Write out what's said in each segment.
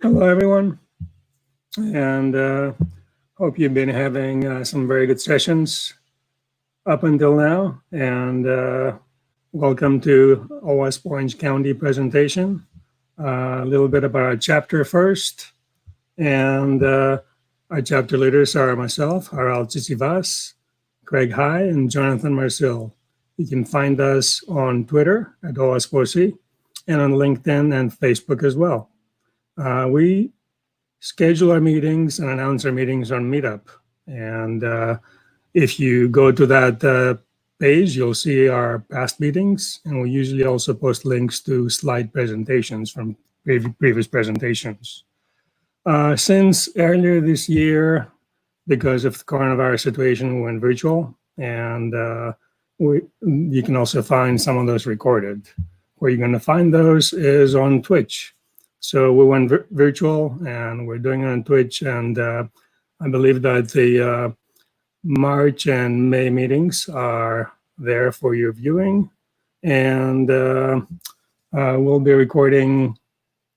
Hello, everyone, and hope you've been having some very good sessions up until now. And welcome to OWASP Orange County presentation. A little bit about our chapter first. And our chapter leaders are myself, Harald Tsitsivas, Craig High, and Jonathan Marcel. You can find us on Twitter at OWASP and on LinkedIn and Facebook as well. We schedule our meetings and announce our meetings on Meetup. And if you go to that page, you'll see our past meetings. And we usually also post links to slide presentations from previous presentations. Since earlier this year, because of the coronavirus situation, we went virtual. And you can also find some of those recorded. Where you're going to find those is on Twitch. So we went virtual, and we're doing it on Twitch. And I believe that the March and May meetings are there for your viewing. And we'll be recording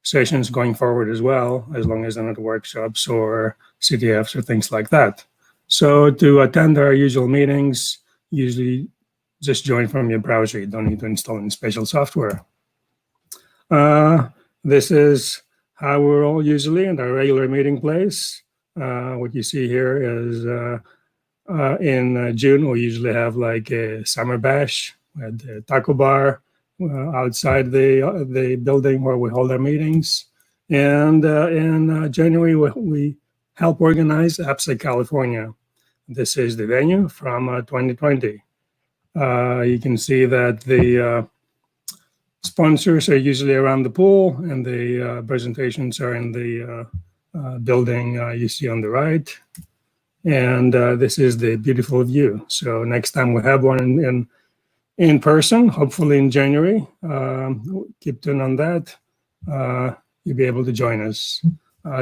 sessions going forward as well, as long as they're not workshops or CTFs or things like that. So to attend our usual meetings, usually just join from your browser. You don't need to install any special software. This is how we're all usually in our regular meeting place. What you see here is in June, we usually have like a summer bash at the taco bar outside the building where we hold our meetings. And in January, we help organize AppSec California. This is the venue from 2020. You can see that the sponsors are usually around the pool, and the presentations are in the building you see on the right. And this is the beautiful view. So next time we have one in person, hopefully in January, keep tuned on that. You'll be able to join us.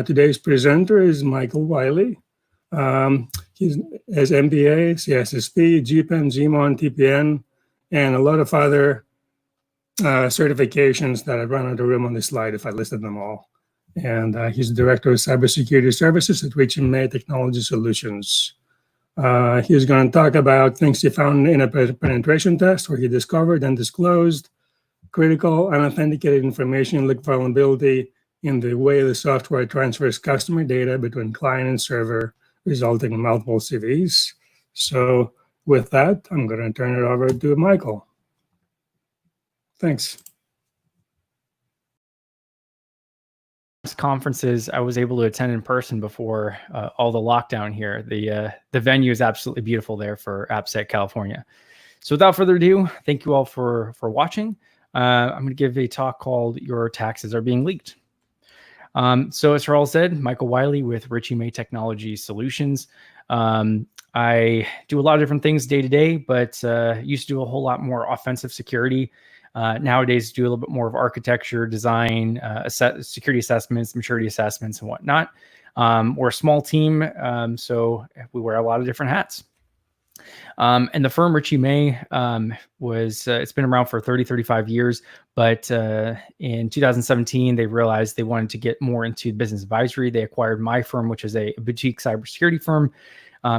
Today's presenter is Michael Wiley. He has MBA, CSSP, GPEN, GMON, TPN, and a lot of other certifications that I run out of room on this slide if I listed them all. And he's the Director of Cybersecurity Services at May Technology Solutions. He's going to talk about things he found in a penetration test where he discovered and disclosed critical unauthenticated information leak vulnerability in the way the software transfers customer data between client and server, resulting in multiple CVEs. So with that, I'm going to turn it over to Michael. Thanks. Conferences I was able to attend in person before all the lockdown here. The venue is absolutely beautiful there for AppSec California. So without further ado, thank you all for watching. I'm going to give a talk called Your Taxes Are Being Leaked. So as Charles said, Michael Wiley with May Technology Solutions. I do a lot of different things day to day, but used to do a whole lot more offensive security. Nowadays, do a little bit more of architecture, design, security assessments, maturity assessments, and whatnot. We're a small team, so we wear a lot of different hats. And the firm May it's been around for 35 years, but in 2017, they realized they wanted to get more into business advisory. They acquired my firm, which is a boutique cybersecurity firm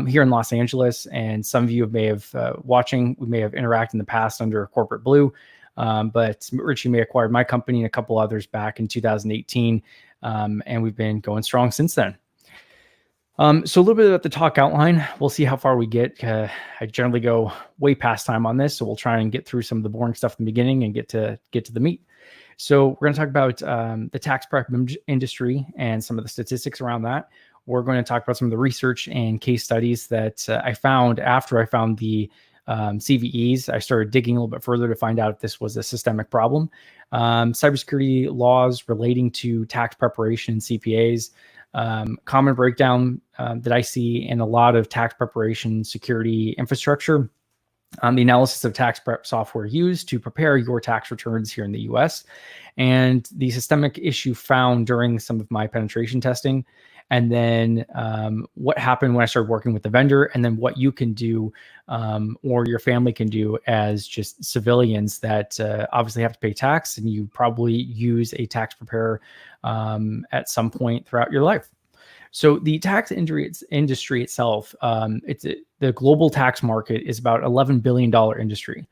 here in Los Angeles. And some of you may have we may have interacted in the past under Corporate Blue. But May acquired my company and a couple others back in 2018, and we've been going strong since then. So a little bit about the talk outline. We'll see how far we get. I generally go way past time on this, so we'll try and get through some of the boring stuff in the beginning and get to the meat. So we're going to talk about the tax prep industry and some of the statistics around that. We're going to talk about some of the research and case studies that I found after I found the CVEs. I started digging a little bit further to find out if this was a systemic problem. Cybersecurity laws relating to tax preparation and CPAs. Common breakdown that I see in a lot of tax preparation security infrastructure. The analysis of tax prep software used to prepare your tax returns here in the US. And the systemic issue found during some of my penetration testing. and then what happened when I started working with the vendor, and then what you can do or your family can do as just civilians that obviously have to pay tax, and you probably use a tax preparer at some point throughout your life. So the tax industry itself, the global tax market is about $11 billion industry.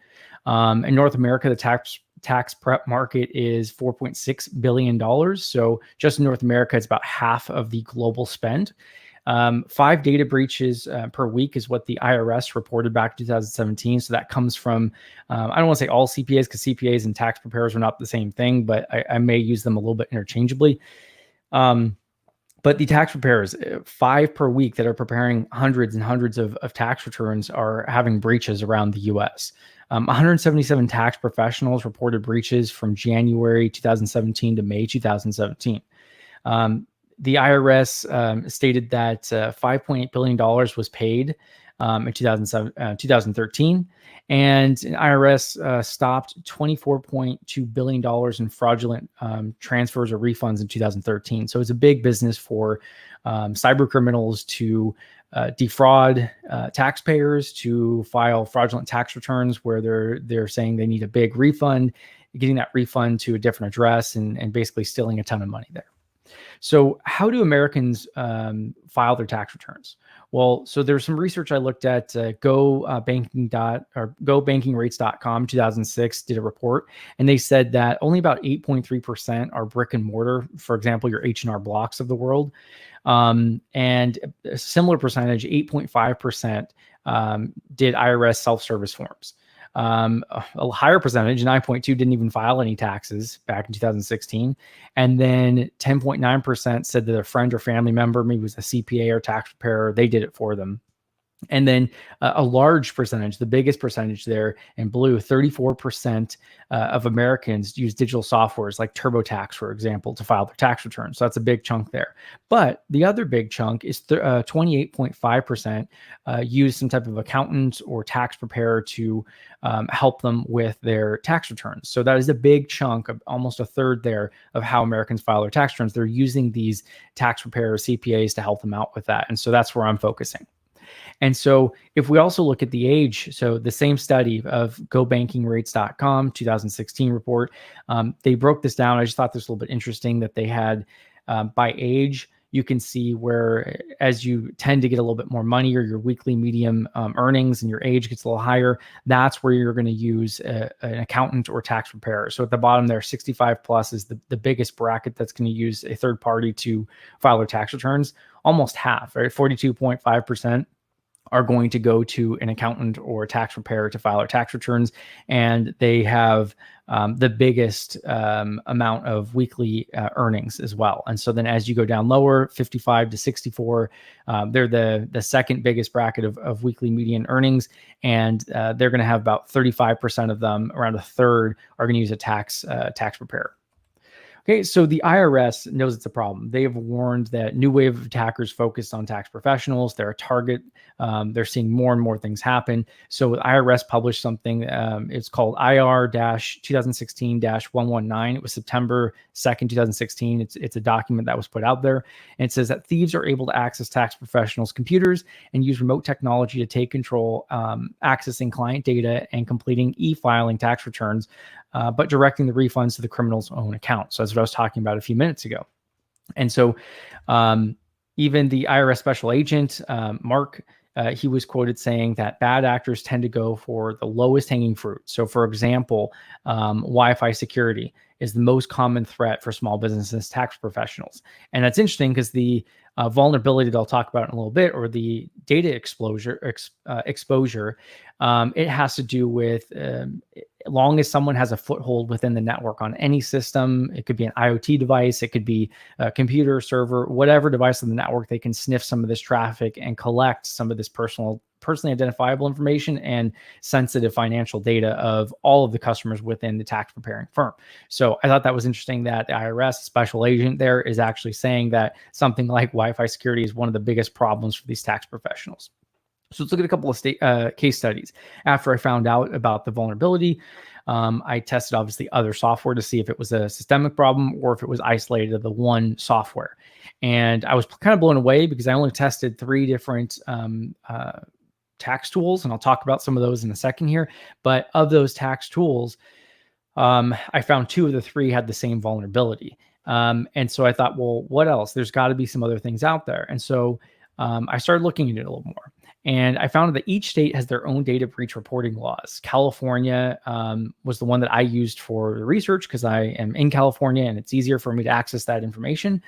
In North America, the tax prep market is $4.6 billion. So just in North America, it's about half of the global spend. 5 data breaches per week is what the IRS reported back in 2017. So that comes from, I don't want to say all CPAs, because CPAs and tax preparers are not the same thing, but I may use them a little bit interchangeably. But the tax preparers, 5 per week that are preparing hundreds and hundreds of tax returns, are having breaches around the US. 177 tax professionals reported breaches from January 2017 to May 2017. The IRS stated that $5.8 billion was paid in 2013, and IRS stopped $24.2 billion in fraudulent transfers or refunds in 2013. So it's a big business for cyber criminals to defraud taxpayers, to file fraudulent tax returns where they're saying they need a big refund, getting that refund to a different address, and basically stealing a ton of money there. So how do Americans file their tax returns? Well, so there's some research I looked at. GoBankingRates.com 2006 did a report, and they said that only about 8.3% are brick and mortar. For example, your H&R Blocks of the world, and a similar percentage, 8.5%, did IRS self-service forms. A higher percentage, 9.2, didn't even file any taxes back in 2016. And then 10.9% said that a friend or family member, maybe it was a CPA or tax preparer, they did it for them. And then a large percentage, the biggest percentage there in blue, 34% of Americans use digital softwares like TurboTax, for example, to file their tax returns. So that's a big chunk there. But the other big chunk is 28.5% use some type of accountant or tax preparer to help them with their tax returns. So that is a big chunk, of almost a third there, of how Americans file their tax returns. They're using these tax preparers, CPAs, to help them out with that. And so that's where I'm focusing. And so if we also look at the age, so the same study of GoBankingRates.com 2016 report, they broke this down. I just thought this was a little bit interesting that they had by age. You can see where as you tend to get a little bit more money, or your weekly medium earnings and your age gets a little higher, that's where you're going to use an accountant or tax preparer. So at the bottom there, 65 plus is the biggest bracket that's going to use a third party to file their tax returns. Almost half, right? 42.5%. are going to go to an accountant or a tax preparer to file their tax returns. And they have the biggest amount of weekly earnings as well. And so then as you go down lower, 55 to 64, they're the second biggest bracket of weekly median earnings. And they're going to have about 35% of them, around a third, are going to use a tax preparer. Okay, so the IRS knows it's a problem. They have warned that new wave of attackers focused on tax professionals. They're a target. They're seeing more and more things happen. So the IRS published something. It's called IR-2016-119. It was September 2nd, 2016. It's a document that was put out there. And it says that thieves are able to access tax professionals' computers and use remote technology to take control, accessing client data and completing e-filing tax returns, but directing the refunds to the criminal's own account. So that's what I was talking about a few minutes ago. And so even the IRS special agent, Mark, he was quoted saying that bad actors tend to go for the lowest hanging fruit. So for example, Wi-Fi security is the most common threat for small businesses, tax professionals. And that's interesting because the vulnerability that I'll talk about in a little bit, or the data exposure, it has to do with long as someone has a foothold within the network on any system. It could be an IoT device, it could be a computer, server, whatever device on the network, they can sniff some of this traffic and collect some of this personally identifiable information and sensitive financial data of all of the customers within the tax preparing firm. So I thought that was interesting that the IRS special agent there is actually saying that something like Wi-Fi security is one of the biggest problems for these tax professionals. So let's look at a couple of case studies. After I found out about the vulnerability, I tested obviously other software to see if it was a systemic problem or if it was isolated to the one software. And I was kind of blown away because I only tested 3 different tax tools, and I'll talk about some of those in a second here. But of those tax tools, I found 2 of the 3 had the same vulnerability. And so I thought, well, what else? There's got to be some other things out there. And so I started looking into it a little more. And I found that each state has their own data breach reporting laws. California was the one that I used for the research because I am in California and it's easier for me to access that information.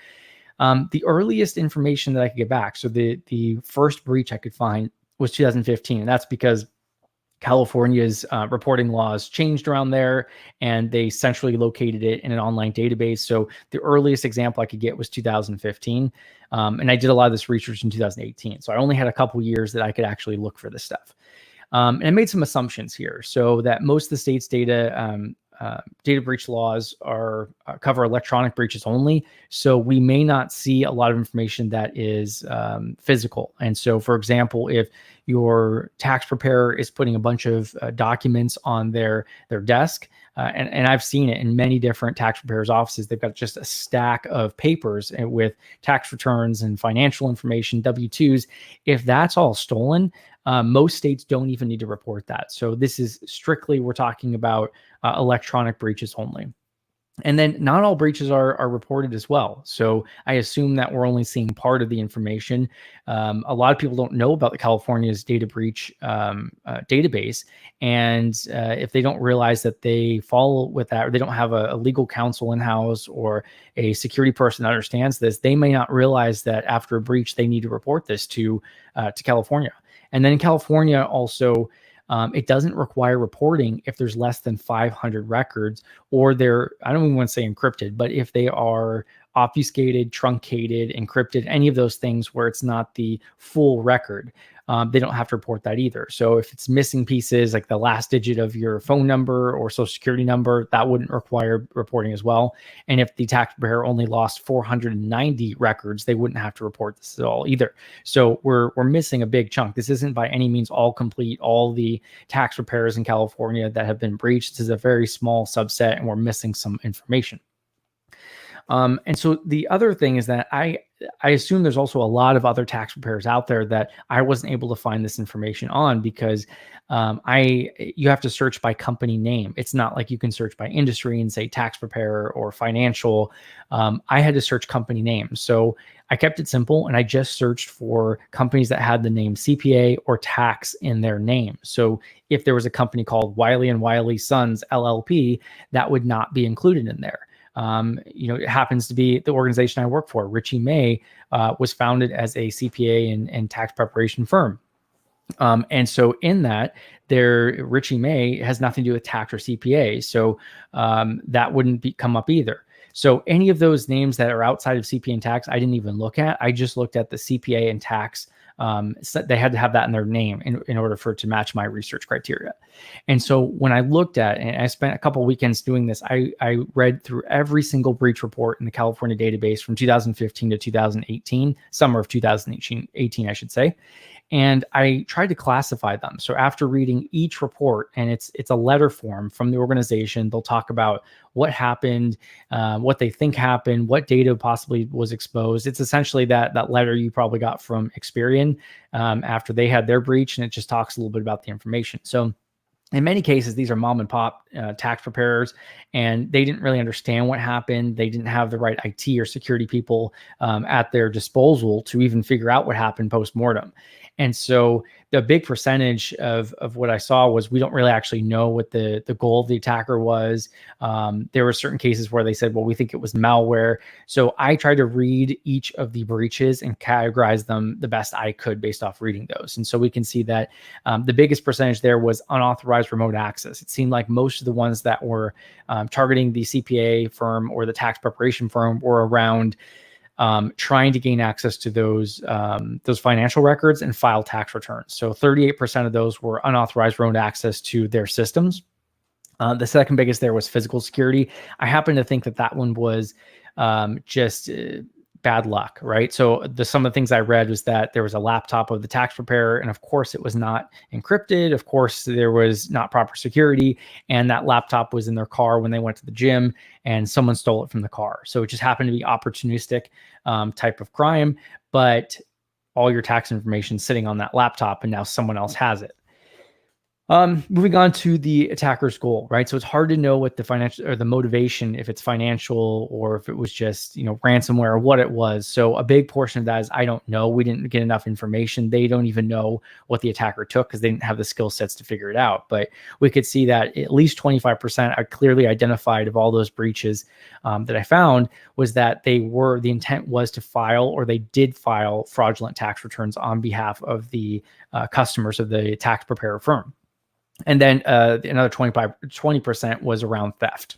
The earliest information that I could get back, so the first breach I could find was 2015. And that's because California's reporting laws changed around there, and they centrally located it in an online database. So the earliest example I could get was 2015. And I did a lot of this research in 2018. So I only had a couple years that I could actually look for this stuff. And I made some assumptions here. So that most of the state's data breach laws are cover electronic breaches only. So we may not see a lot of information that is physical. And so, for example, if your tax preparer is putting a bunch of documents on their desk, and I've seen it in many different tax preparers' offices, they've got just a stack of papers with tax returns and financial information, W-2s. If that's all stolen, most states don't even need to report that. So this is strictly, we're talking about electronic breaches only. And then not all breaches are reported as well. So I assume that we're only seeing part of the information. A lot of people don't know about the California's data breach database. And if they don't realize that they fall with that, or they don't have a legal counsel in-house or a security person that understands this, they may not realize that after a breach, they need to report this to California. And then in California also, it doesn't require reporting if there's less than 500 records, or they're, I don't even want to say encrypted, but if they are obfuscated, truncated, encrypted, any of those things where it's not the full record, they don't have to report that either. So if it's missing pieces, like the last digit of your phone number or social security number, that wouldn't require reporting as well. And if the tax preparer only lost 490 records, they wouldn't have to report this at all either. So we're missing a big chunk. This isn't by any means all complete. All the tax preparers in California that have been breached, this is a very small subset, and we're missing some information. And so the other thing is that I assume there's also a lot of other tax preparers out there that I wasn't able to find this information on because you have to search by company name. It's not like you can search by industry and say tax preparer or financial. I had to search company name. So I kept it simple and I just searched for companies that had the name CPA or tax in their name. So if there was a company called Wiley and Wiley Sons LLP, that would not be included in there. It happens to be the organization I work for. Richie May was founded as a CPA and tax preparation firm. And so in that, Richie May has nothing to do with tax or CPA. So that wouldn't come up either. So any of those names that are outside of CPA and tax, I didn't even look at. I just looked at the CPA and tax. So they had to have that in their name in order for it to match my research criteria. And so when I looked at, and I spent a couple of weekends doing this, I read through every single breach report in the California database from 2015 to 2018, summer of 2018, I should say. And I tried to classify them. So after reading each report, and it's a letter form from the organization, they'll talk about what happened, what they think happened, what data possibly was exposed. It's essentially that letter you probably got from Experian after they had their breach, and it just talks a little bit about the information. So in many cases, these are mom and pop tax preparers, and they didn't really understand what happened. They didn't have the right IT or security people at their disposal to even figure out what happened post-mortem. And so the big percentage of what I saw was we don't really actually know what the goal of the attacker was. There were certain cases where they said, well, we think it was malware. So I tried to read each of the breaches and categorize them the best I could based off reading those. And so we can see that the biggest percentage there was unauthorized remote access. It seemed like most of the ones that were targeting the CPA firm or the tax preparation firm were around trying to gain access to those financial records and file tax returns. So 38% of those were unauthorized remote access to their systems. The second biggest there was physical security. I happen to think that one was just bad luck, right? So some of the things I read was that there was a laptop of the tax preparer, and of course it was not encrypted. Of course there was not proper security, and that laptop was in their car when they went to the gym, and someone stole it from the car. So it just happened to be opportunistic type of crime, but all your tax information sitting on that laptop, and now someone else has it. Moving on to the attacker's goal, right? So it's hard to know what the financial or the motivation, if it's financial or if it was just, ransomware or what it was. So a big portion of that is, I don't know. We didn't get enough information. They don't even know what the attacker took because they didn't have the skill sets to figure it out. But we could see that at least 25% are clearly identified of all those breaches that I found was that the intent was to file, or they did file, fraudulent tax returns on behalf of the customers of the tax preparer firm. And then another 20% was around theft.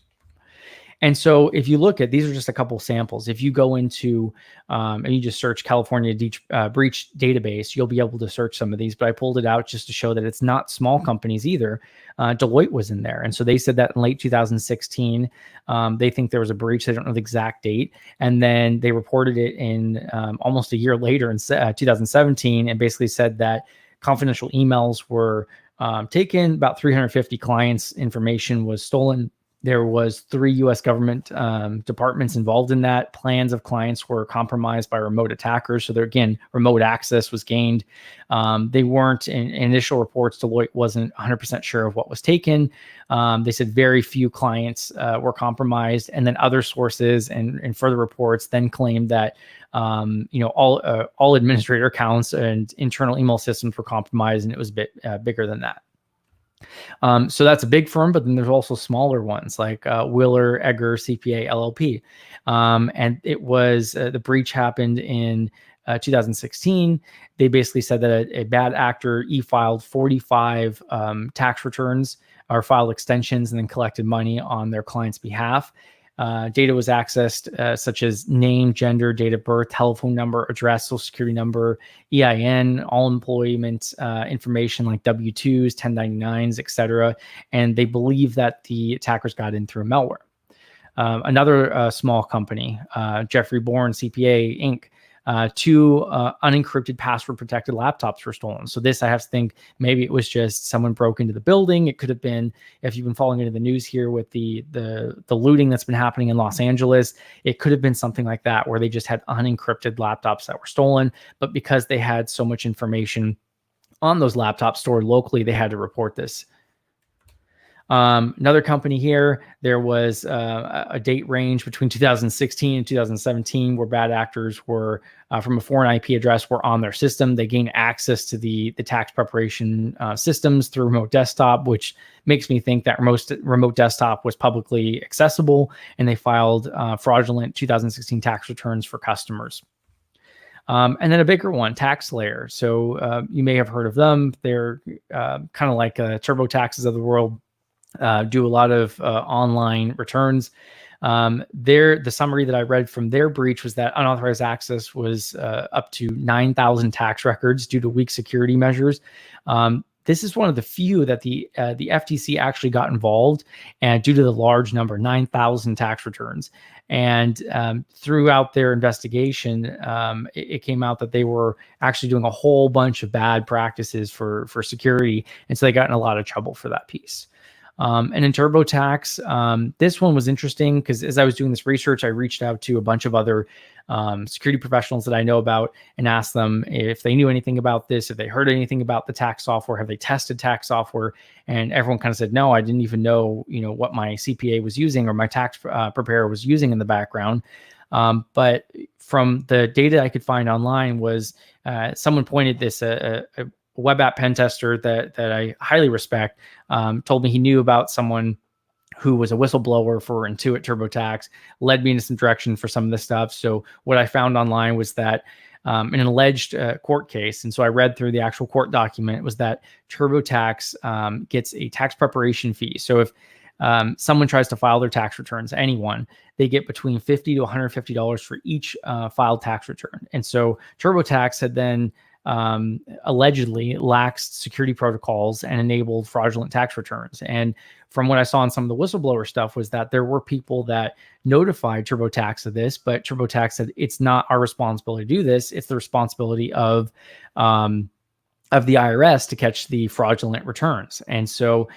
And so if you look at, these are just a couple samples. If you go into and you just search California breach database, you'll be able to search some of these, but I pulled it out just to show that it's not small companies either. Deloitte was in there. And so they said that in late 2016, they think there was a breach. They don't know the exact date. And then they reported it in almost a year later in 2017, and basically said that confidential emails were taken, about 350 clients' information was stolen. There was 3 U.S. government departments involved in that. Plans of clients were compromised by remote attackers. So there, again, remote access was gained. They weren't, in initial reports, Deloitte wasn't 100% sure of what was taken. They said very few clients were compromised. And then other sources and further reports then claimed that all administrator accounts and internal email systems were compromised, and it was a bit bigger than that. So that's a big firm, but then there's also smaller ones like Willer, Egger, CPA, LLP. And it was the breach happened in 2016. They basically said that a bad actor e-filed 45 tax returns or filed extensions and then collected money on their client's behalf. Data was accessed such as name, gender, date of birth, telephone number, address, social security number, EIN, all employment information like W-2s, 1099s, etc. And they believe that the attackers got in through malware. Another small company, Jeffrey Bourne CPA Inc., 2 unencrypted password protected laptops were stolen. So this, I have to think, maybe it was just someone broke into the building. It could have been, if you've been following into the news here with the looting that's been happening in Los Angeles, it could have been something like that, where they just had unencrypted laptops that were stolen. But because they had so much information on those laptops stored locally, they had to report this. Another company here, there was a date range between 2016 and 2017 where bad actors were from a foreign IP address were on their system. They gained access to the tax preparation systems through remote desktop, which makes me think that remote desktop was publicly accessible, and they filed fraudulent 2016 tax returns for customers. And then a bigger one, TaxSlayer. So you may have heard of them. They're kind of like TurboTaxes of the world. Do a lot of online returns. The summary that I read from their breach was that unauthorized access was up to 9,000 tax records due to weak security measures. This is one of the few that the FTC actually got involved, and due to the large number, 9,000 tax returns. And throughout their investigation, it came out that they were actually doing a whole bunch of bad practices for security, and so they got in a lot of trouble for that piece. And in TurboTax, this one was interesting because as I was doing this research, I reached out to a bunch of other security professionals that I know about and asked them if they knew anything about this, if they heard anything about the tax software, have they tested tax software? And everyone kind of said, no, I didn't even know, what my CPA was using or my tax preparer was using in the background. But from the data I could find online was someone pointed this, a web app pen tester that I highly respect, told me he knew about someone who was a whistleblower for Intuit TurboTax, led me into some direction for some of this stuff. So what I found online was that in an alleged court case, and so I read through the actual court document, it was that TurboTax gets a tax preparation fee. So if someone tries to file their tax returns, anyone, they get between $50 to $150 for each filed tax return. And so TurboTax had then allegedly laxed security protocols and enabled fraudulent tax returns. And from what I saw in some of the whistleblower stuff was that there were people that notified TurboTax of this, but TurboTax said it's not our responsibility to do this. It's the responsibility of the IRS to catch the fraudulent returns. And so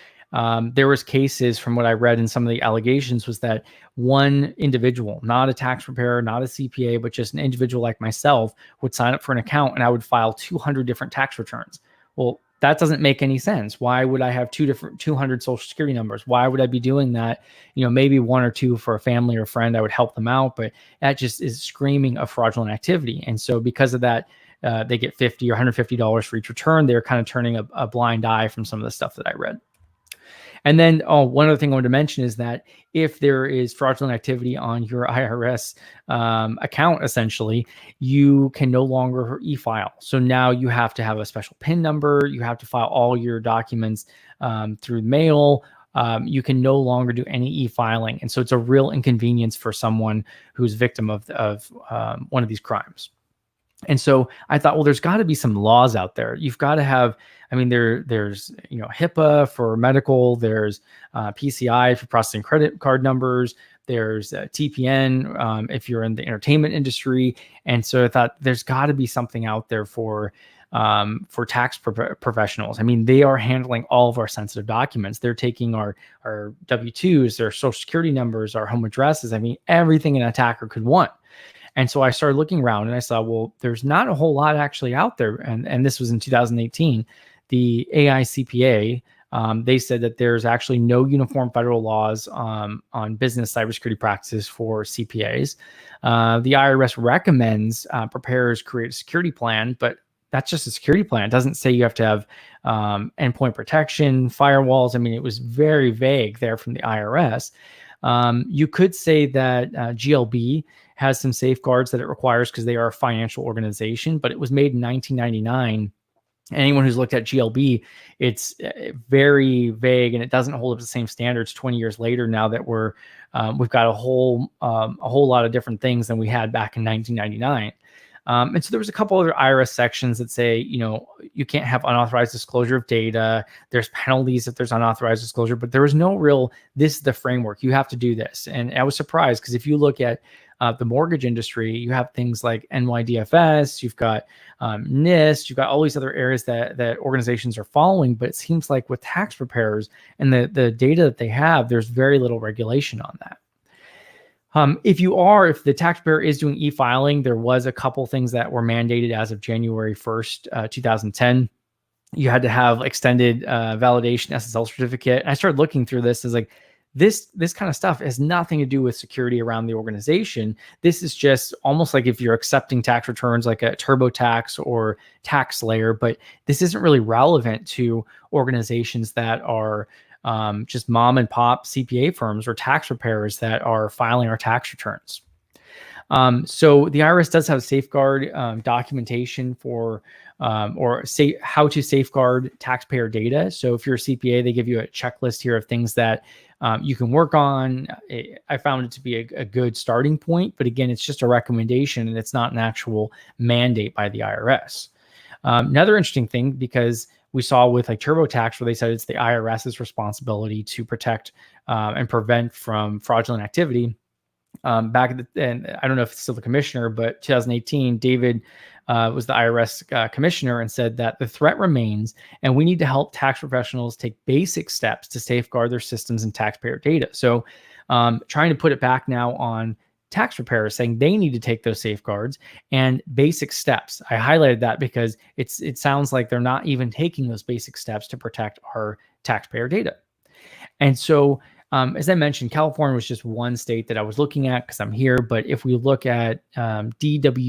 there was cases from what I read in some of the allegations was that one individual, not a tax preparer, not a CPA, but just an individual like myself would sign up for an account and I would file 200 different tax returns. Well, that doesn't make any sense. Why would I have 200 social security numbers? Why would I be doing that? Maybe one or two for a family or a friend, I would help them out, but that just is screaming of fraudulent activity. And so because of that, they get $50 or $150 for each return. They're kind of turning a blind eye from some of the stuff that I read. And then, one other thing I wanted to mention is that if there is fraudulent activity on your IRS account, essentially, you can no longer e-file. So now you have to have a special PIN number. You have to file all your documents through mail. You can no longer do any e-filing. And so it's a real inconvenience for someone who's victim of one of these crimes. And so I thought, well, there's got to be some laws out there. You've got to have, there's HIPAA for medical, there's PCI for processing credit card numbers, there's TPN if you're in the entertainment industry. And so I thought there's got to be something out there for tax professionals. They are handling all of our sensitive documents. They're taking our W-2s, their social security numbers, our home addresses. Everything an attacker could want. And so I started looking around and I saw, well, there's not a whole lot actually out there. And this was in 2018. The AICPA, they said that there's actually no uniform federal laws on business cybersecurity practices for CPAs. The IRS recommends preparers create a security plan, but that's just a security plan. It doesn't say you have to have endpoint protection, firewalls. It was very vague there from the IRS. You could say that GLB has some safeguards that it requires because they are a financial organization, but it was made in 1999. Anyone who's looked at GLB, it's very vague and it doesn't hold up the same standards 20 years later now that we've got a whole lot of different things than we had back in 1999. And so there was a couple other IRS sections that say, you can't have unauthorized disclosure of data. There's penalties if there's unauthorized disclosure, but there was no real, this is the framework. You have to do this. And I was surprised because if you look at the mortgage industry, you have things like NYDFS, you've got NIST, you've got all these other areas that organizations are following. But it seems like with tax preparers and the data that they have, there's very little regulation on that. If the tax preparer is doing e-filing, there was a couple things that were mandated as of January 1st, 2010. You had to have extended validation SSL certificate. And I started looking through this as like, this kind of stuff has nothing to do with security around the organization. This is just almost like if you're accepting tax returns like a TurboTax or TaxSlayer, but this isn't really relevant to organizations that are just mom and pop CPA firms or tax preparers that are filing our tax returns. So the IRS does have safeguard documentation for how to safeguard taxpayer data. So if you're a CPA, they give you a checklist here of things that you can work on. I found it to be a good starting point, but again, it's just a recommendation and it's not an actual mandate by the IRS. Another interesting thing, because we saw with like TurboTax where they said it's the IRS's responsibility to protect and prevent from fraudulent activity. And I don't know if it's still the commissioner, but 2018, David was the IRS commissioner and said that the threat remains and we need to help tax professionals take basic steps to safeguard their systems and taxpayer data. So trying to put it back now on tax preparers, saying they need to take those safeguards and basic steps. I highlighted that because it sounds like they're not even taking those basic steps to protect our taxpayer data. And so as I mentioned, California was just one state that I was looking at because I'm here. But if we look at DWT.com,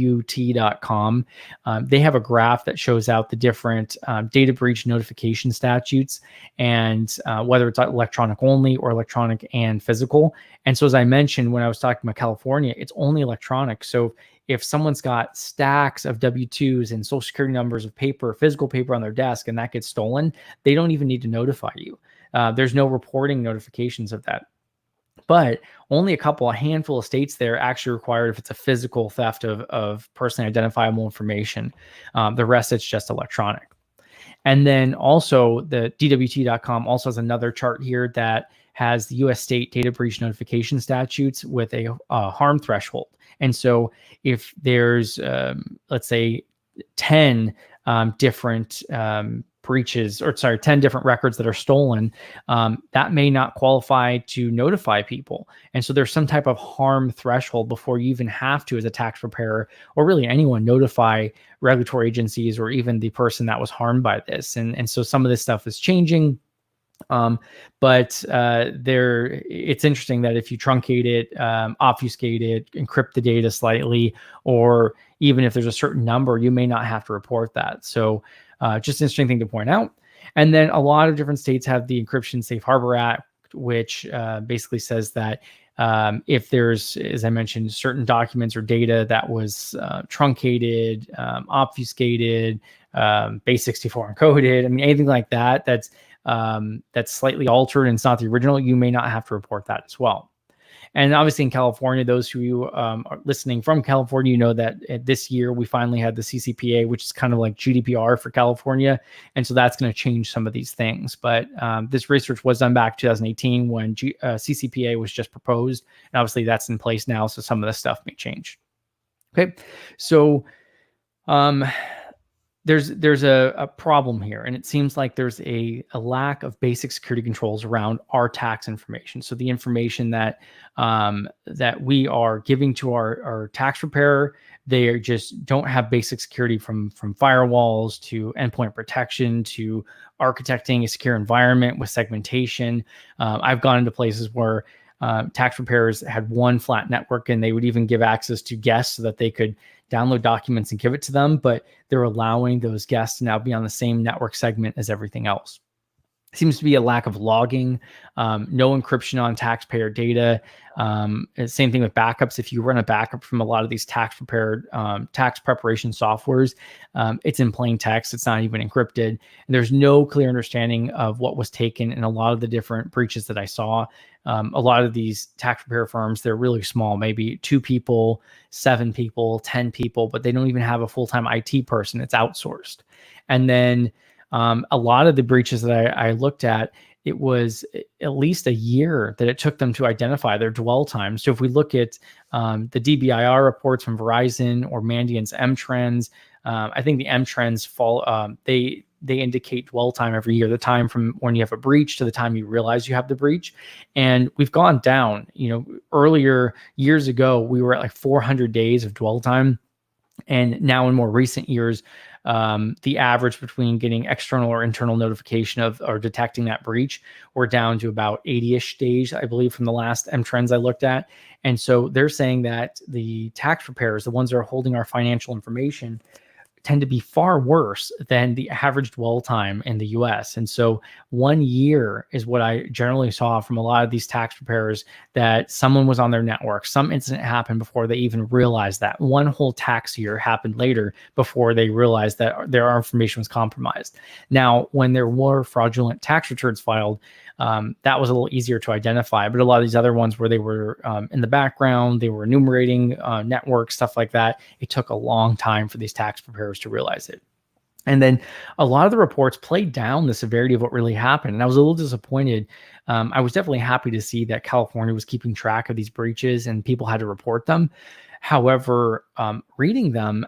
they have a graph that shows out the different data breach notification statutes and whether it's electronic only or electronic and physical. And so as I mentioned, when I was talking about California, it's only electronic. So if someone's got stacks of W-2s and social security numbers of paper, physical paper on their desk, and that gets stolen, they don't even need to notify you. There's no reporting notifications of that. but only a handful of states there actually required if it's a physical theft of personally identifiable information. The rest, it's just electronic. And then also the DWT.com also has another chart here that has the U.S. state data breach notification statutes with a harm threshold. And so if there's, let's say, 10 different breaches, or 10 different records that are stolen, that may not qualify to notify people. And so there's some type of harm threshold before you even have to, as a tax preparer, or really anyone, notify regulatory agencies or even the person that was harmed by this. And so some of this stuff is changing. But it's interesting that if you truncate it, obfuscate it, encrypt the data slightly, or even if there's a certain number, you may not have to report that. So just an interesting thing to point out. And then a lot of different states have the Encryption Safe Harbor Act, which basically says that if there's, as I mentioned, certain documents or data that was truncated, obfuscated, base 64 encoded, I mean, anything like that, that's slightly altered and it's not the original, you may not have to report that as well. And obviously in California, those who are listening from California, you know that this year we finally had the CCPA, which is kind of like GDPR for California. And so that's going to change some of these things. But this research was done back 2018 when CCPA was just proposed. And obviously that's in place now. So some of the stuff may change. Okay. So there's a problem here, and it seems like there's a lack of basic security controls around our tax information. So the information that that we are giving to our tax preparer, they just don't have basic security from firewalls to endpoint protection to architecting a secure environment with segmentation. I've gone into places where tax preparers had one flat network, and they would even give access to guests so that they could download documents and give it to them, but they're allowing those guests to now be on the same network segment as everything else. Seems to be a lack of logging, no encryption on taxpayer data. Same thing with backups. If you run a backup from a lot of these tax preparation softwares, it's in plain text. It's not even encrypted. And there's no clear understanding of what was taken in a lot of the different breaches that I saw. A lot of these tax preparer firms, they're really small, maybe 2 people, 7 people, 10 people, but they don't even have a full-time IT person. It's outsourced. And then a lot of the breaches that I looked at, it was at least a year that it took them to identify their dwell time. So if we look at the DBIR reports from Verizon or Mandiant's M-Trends, I think the M-Trends fall, they indicate dwell time every year, the time from when you have a breach to the time you realize you have the breach. And we've gone down, earlier years ago, we were at like 400 days of dwell time. And now in more recent years, the average between getting external or internal notification of or detecting that breach, we're down to about 80-ish days, I believe, from the last M-Trends I looked at. And so they're saying that the tax preparers, the ones that are holding our financial information, tend to be far worse than the average dwell time in the US. And so 1 year is what I generally saw from a lot of these tax preparers, that someone was on their network. Some incident happened before they even realized that. One whole tax year happened later before they realized that their information was compromised. Now, when there were fraudulent tax returns filed, that was a little easier to identify. But a lot of these other ones where they were in the background, they were enumerating networks, stuff like that, it took a long time for these tax preparers to realize it. And then a lot of the reports played down the severity of what really happened. And I was a little disappointed. I was definitely happy to see that California was keeping track of these breaches and people had to report them. However, reading them,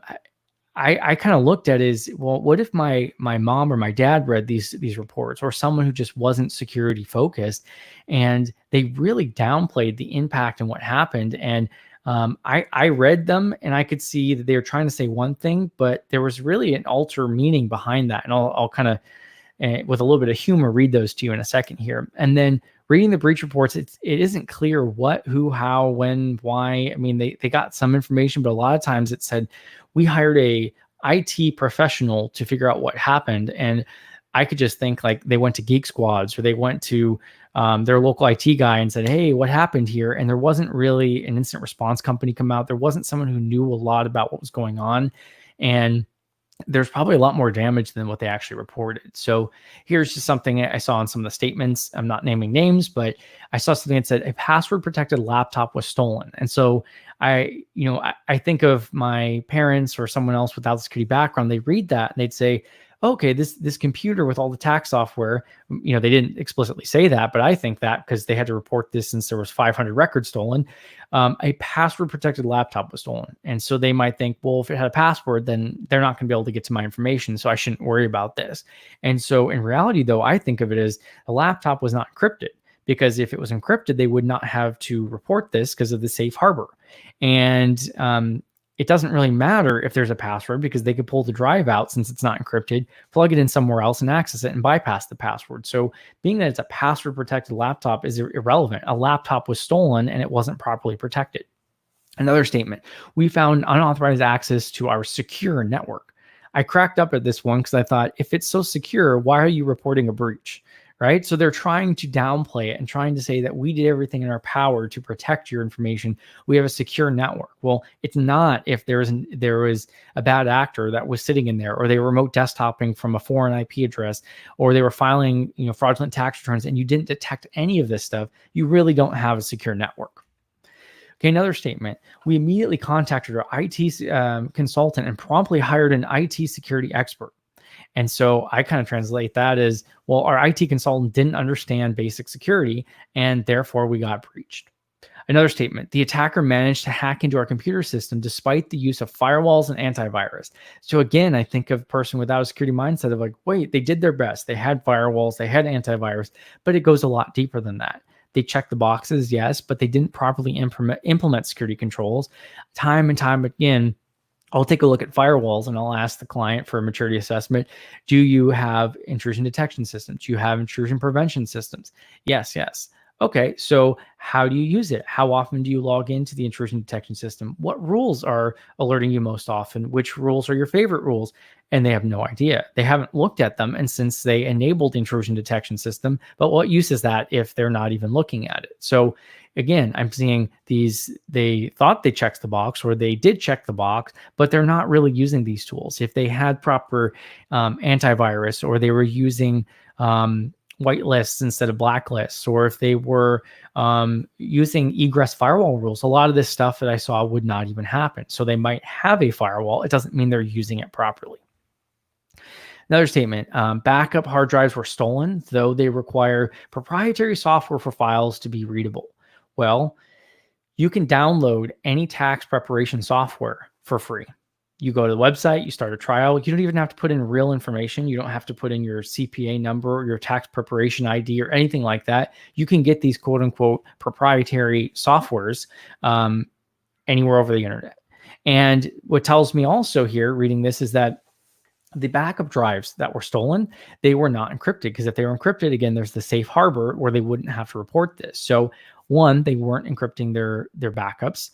I kind of looked at is, well, what if my mom or my dad read these reports, or someone who just wasn't security focused, and they really downplayed the impact and what happened. And I read them and I could see that they were trying to say one thing, but there was really an alter meaning behind that. And I'll kind of, with a little bit of humor, read those to you in a second here. And then reading the breach reports, it isn't clear what, who, how, when, why. I mean, they got some information, but a lot of times it said, we hired a IT professional to figure out what happened. And I could just think like they went to Geek Squads, or they went to their local IT guy and said, hey, what happened here? And there wasn't really an incident response company come out. There wasn't someone who knew a lot about what was going on. And there's probably a lot more damage than what they actually reported. So here's just something I saw in some of the statements. I'm not naming names, but I saw something that said a password protected laptop was stolen. And so I think of my parents or someone else without a security background. They read that and they'd say, okay, this computer with all the tax software, they didn't explicitly say that, but I think that because they had to report this since there was 500 records stolen, a password protected laptop was stolen. And so they might think, well, if it had a password, then they're not going to be able to get to my information. So I shouldn't worry about this. And so in reality, though, I think of it as the laptop was not encrypted, because if it was encrypted, they would not have to report this because of the safe harbor. And it doesn't really matter if there's a password, because they could pull the drive out since it's not encrypted, plug it in somewhere else and access it and bypass the password. So being that it's a password protected laptop is irrelevant. A laptop was stolen and it wasn't properly protected. Another statement, we found unauthorized access to our secure network. I cracked up at this one because I thought, if it's so secure, why are you reporting a breach? Right? So they're trying to downplay it and trying to say that we did everything in our power to protect your information. We have a secure network. Well, it's not if there was a bad actor that was sitting in there, or they were remote desktoping from a foreign IP address, or they were filing fraudulent tax returns, and you didn't detect any of this stuff. You really don't have a secure network. Okay, another statement. We immediately contacted our IT consultant and promptly hired an IT security expert. And so I kind of translate that as, well, our IT consultant didn't understand basic security, and therefore we got breached. Another statement, the attacker managed to hack into our computer system despite the use of firewalls and antivirus. So again, I think of a person without a security mindset of like, wait, they did their best. They had firewalls, they had antivirus, but it goes a lot deeper than that. They checked the boxes, yes, but they didn't properly implement security controls. Time and time again, I'll take a look at firewalls and I'll ask the client for a maturity assessment. Do you have intrusion detection systems? Do you have intrusion prevention systems? Yes, yes. Okay, so how do you use it? How often do you log into the intrusion detection system? What rules are alerting you most often? Which rules are your favorite rules? And they have no idea. They haven't looked at them. And since they enabled the intrusion detection system, but what use is that if they're not even looking at it? So again, I'm seeing these, they thought they checked the box, or they did check the box, but they're not really using these tools. If they had proper antivirus, or they were using whitelists instead of blacklists, or if they were using egress firewall rules, a lot of this stuff that I saw would not even happen. So they might have a firewall. It doesn't mean they're using it properly. Another statement, backup hard drives were stolen, though they require proprietary software for files to be readable. Well, you can download any tax preparation software for free. You go to the website, you start a trial. You don't even have to put in real information. You don't have to put in your CPA number or your tax preparation ID or anything like that. You can get these quote unquote proprietary softwares anywhere over the internet. And what tells me also here reading this is that the backup drives that were stolen, they were not encrypted, because if they were encrypted, again, there's the safe harbor where they wouldn't have to report this. So one, they weren't encrypting their backups.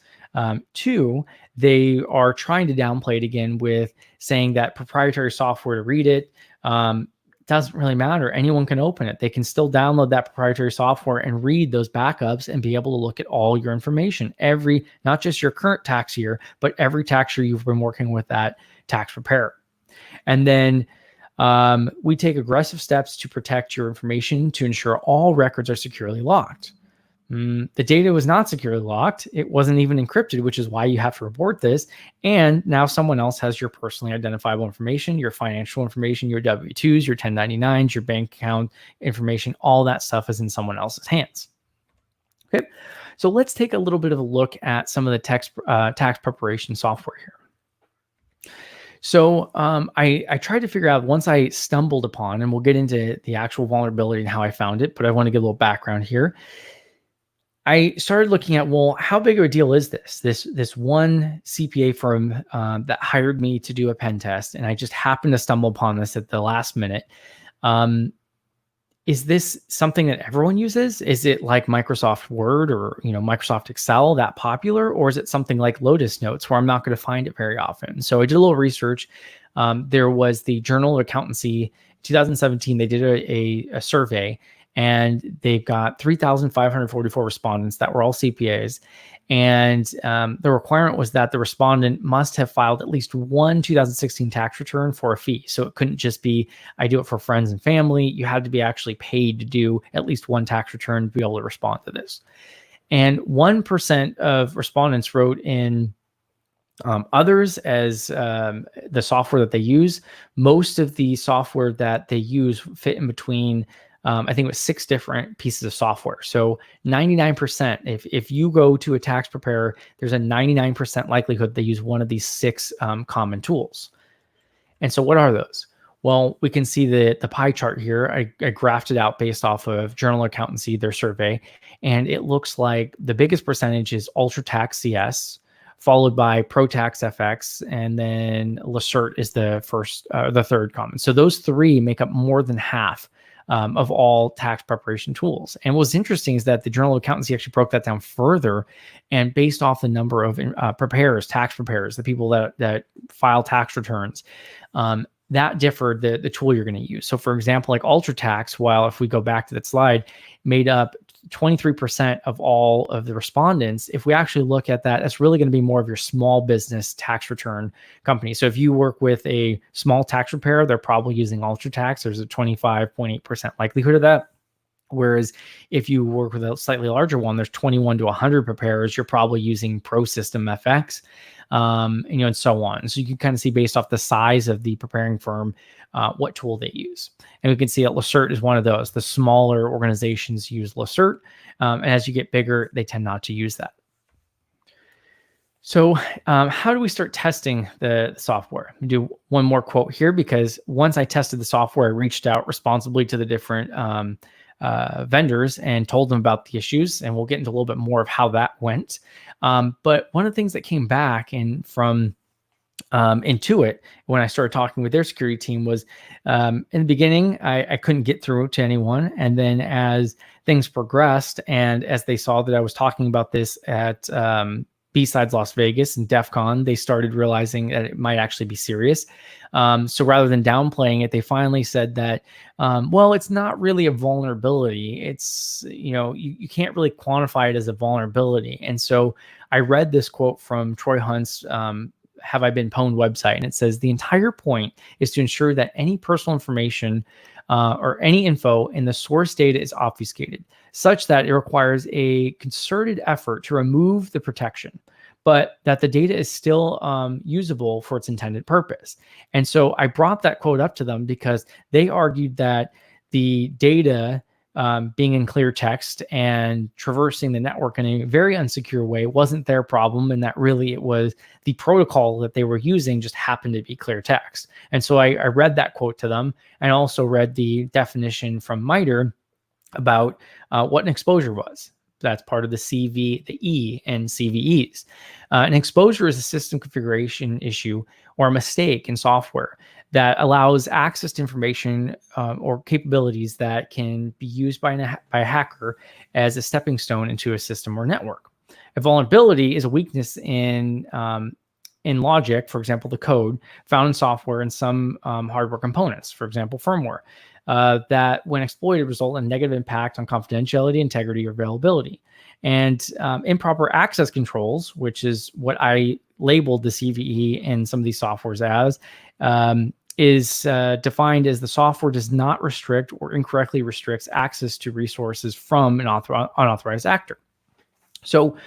Two, they are trying to downplay it again with saying that proprietary software to read it doesn't really matter. Anyone can open it. They can still download that proprietary software and read those backups and be able to look at all your information, not just your current tax year, but every tax year you've been working with that tax preparer. And then we take aggressive steps to protect your information to ensure all records are securely locked. The data was not securely locked. It wasn't even encrypted, which is why you have to report this. And now someone else has your personally identifiable information, your financial information, your W-2s, your 1099s, your bank account information. All that stuff is in someone else's hands. Okay, so let's take a little bit of a look at some of the tax preparation software here. So I tried to figure out, once I stumbled upon, and we'll get into the actual vulnerability and how I found it, but I want to give a little background here. I started looking at, well, how big of a deal is this? This one CPA firm that hired me to do a pen test, and I just happened to stumble upon this at the last minute. Is this something that everyone uses? Is it like Microsoft Word or Microsoft Excel that popular, or is it something like Lotus Notes where I'm not going to find it very often? So I did a little research. There was the Journal of Accountancy 2017. They did a survey, and they've got 3,544 respondents that were all CPAs. And the requirement was that the respondent must have filed at least one 2016 tax return for a fee. So it couldn't just be, I do it for friends and family. You had to be actually paid to do at least one tax return to be able to respond to this. And 1% of respondents wrote in others as the software that they use. Most of the software that they use fit in between, I think it was 6 different pieces of software. So 99%, if you go to a tax preparer, there's a 99% likelihood they use one of these 6 common tools. And so what are those? Well, we can see the pie chart here. I graphed it out based off of Journal Accountancy, their survey. And it looks like the biggest percentage is UltraTax CS, followed by ProTax FX, and then Lacert is the third common. So those 3 make up more than half of all tax preparation tools. And what's interesting is that the Journal of Accountancy actually broke that down further, and based off the number of preparers, tax preparers, the people that file tax returns, that differed the tool you're going to use. So for example, like UltraTax, while if we go back to that slide, made up 23% of all of the respondents. If we actually look at that, that's really going to be more of your small business tax return company. So if you work with a small tax preparer, they're probably using UltraTax. There's a 25.8% likelihood of that. Whereas if you work with a slightly larger one, there's 21 to 100 preparers, you're probably using ProSystem FX, and so on. So you can kind of see based off the size of the preparing firm, what tool they use. And we can see that Lacert is one of those. The smaller organizations use Lacert, and as you get bigger, they tend not to use that. So how do we start testing the software? I'll do one more quote here, because once I tested the software, I reached out responsibly to the different vendors and told them about the issues, and we'll get into a little bit more of how that went. But one of the things that came back and from Intuit, when I started talking with their security team, was in the beginning, I couldn't get through to anyone. And then as things progressed, and as they saw that I was talking about this at B-Sides Las Vegas and DEF CON, they started realizing that it might actually be serious. So rather than downplaying it, they finally said that, well, it's not really a vulnerability. It's, you can't really quantify it as a vulnerability. And so I read this quote from Troy Hunt's Have I Been Pwned website, and it says, the entire point is to ensure that any personal information or any info in the source data is obfuscated, such that it requires a concerted effort to remove the protection, but that the data is still usable for its intended purpose. And so I brought that quote up to them because they argued that the data being in clear text and traversing the network in a very unsecure way wasn't their problem, and that really it was the protocol that they were using just happened to be clear text. And so I read that quote to them, and also read the definition from MITRE about what an exposure was. That's part of the CV, the E and CVEs. An exposure is a system configuration issue or a mistake in software that allows access to information or capabilities that can be used by a hacker as a stepping stone into a system or network. A vulnerability is a weakness in logic, for example, the code found in software and some hardware components, for example, firmware, that when exploited result in negative impact on confidentiality, integrity, or availability. And improper access controls, which is what I labeled the CVE and some of these softwares as, is defined as the software does not restrict or incorrectly restricts access to resources from an unauthorized actor. So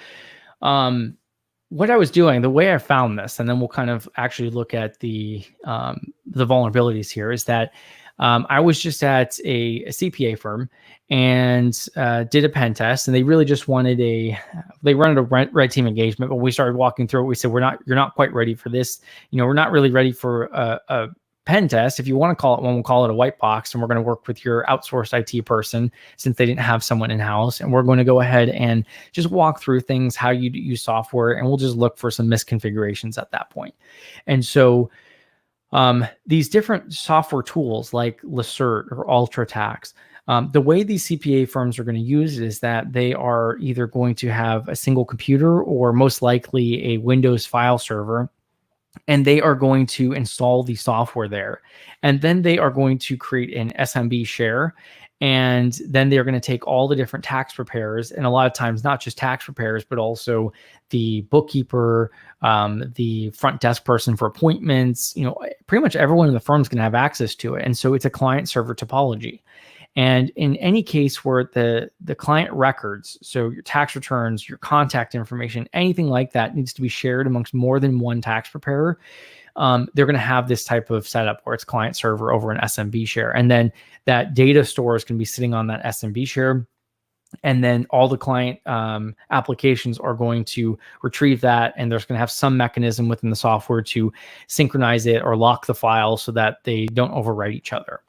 what I was doing, the way I found this, and then we'll kind of actually look at the vulnerabilities here, is that I was just at a CPA firm and did a pen test, and they really just wanted they wanted a red team engagement. But we started walking through it. We said, you're not quite ready for this. We're not really ready for a pen test. If you want to call it one, we'll call it a white box, and we're going to work with your outsourced IT person since they didn't have someone in-house. And we're going to go ahead and just walk through things, how you use software, and we'll just look for some misconfigurations at that point. And so these different software tools like Lacert or UltraTax, the way these CPA firms are going to use it is that they are either going to have a single computer or most likely a Windows file server, and they are going to install the software there. And then they are going to create an SMB share, And then they're going to take all the different tax preparers, and a lot of times not just tax preparers, but also the bookkeeper, the front desk person for appointments. Pretty much everyone in the firm is going to have access to it. And so it's a client server topology. And in any case where the client records, so your tax returns, your contact information, anything like that needs to be shared amongst more than one tax preparer, they're going to have this type of setup where it's client server over an SMB share. And then that data store is going to be sitting on that SMB share. And then all the client applications are going to retrieve that. And there's going to have some mechanism within the software to synchronize it or lock the file so that they don't overwrite each other.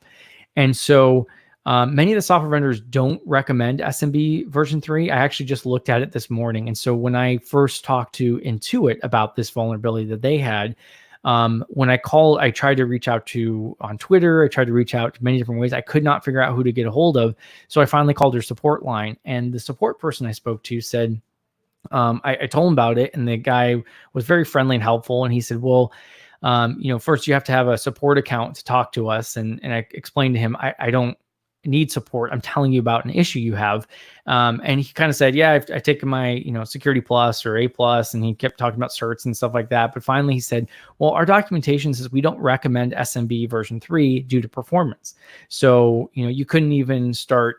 And so many of the software vendors don't recommend SMB version 3. I actually just looked at it this morning. And so when I first talked to Intuit about this vulnerability that they had, when I called, I tried to reach out to on Twitter. I tried to reach out to many different ways. I could not figure out who to get a hold of. So I finally called their support line, and the support person I spoke to said, I told him about it, and the guy was very friendly and helpful. And he said, well, first you have to have a support account to talk to us. And I explained to him, I don't need support. I'm telling you about an issue you have. And he kind of said, yeah, I've taken my, Security Plus or A Plus, and he kept talking about certs and stuff like that. But finally he said, well, our documentation says we don't recommend SMB version 3 due to performance. So, you couldn't even start,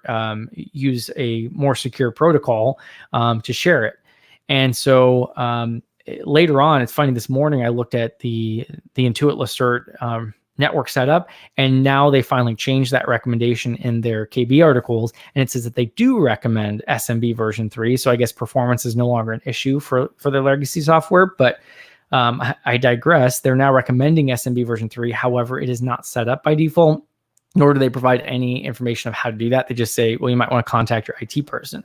use a more secure protocol, to share it. And so, later on, it's funny, this morning I looked at the Intuit Lacert, network setup, and now they finally changed that recommendation in their KB articles, and it says that they do recommend SMB version 3. So I guess performance is no longer an issue for their legacy software, but I digress. They're now recommending SMB version 3. However, it is not set up by default, nor do they provide any information of how to do that. They just say, well, you might want to contact your IT person.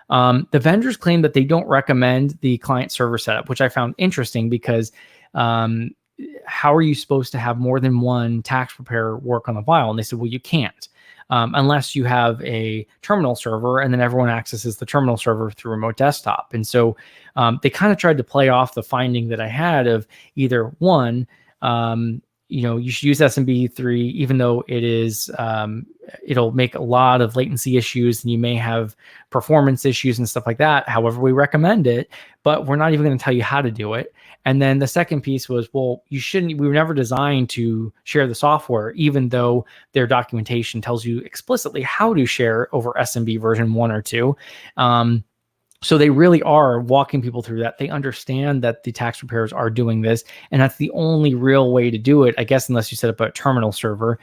The vendors claim that they don't recommend the client server setup, which I found interesting because how are you supposed to have more than one tax preparer work on the file? And they said, well, you can't, unless you have a terminal server, and then everyone accesses the terminal server through remote desktop. And so they kind of tried to play off the finding that I had of either one, you should use SMB 3, even though it is, it'll make a lot of latency issues and you may have performance issues and stuff like that. However, we recommend it, but we're not even going to tell you how to do it. And then the second piece was, well, we were never designed to share the software, even though their documentation tells you explicitly how to share over SMB version 1 or 2. So they really are walking people through that. They understand that the tax preparers are doing this, and that's the only real way to do it, I guess, unless you set up a terminal server,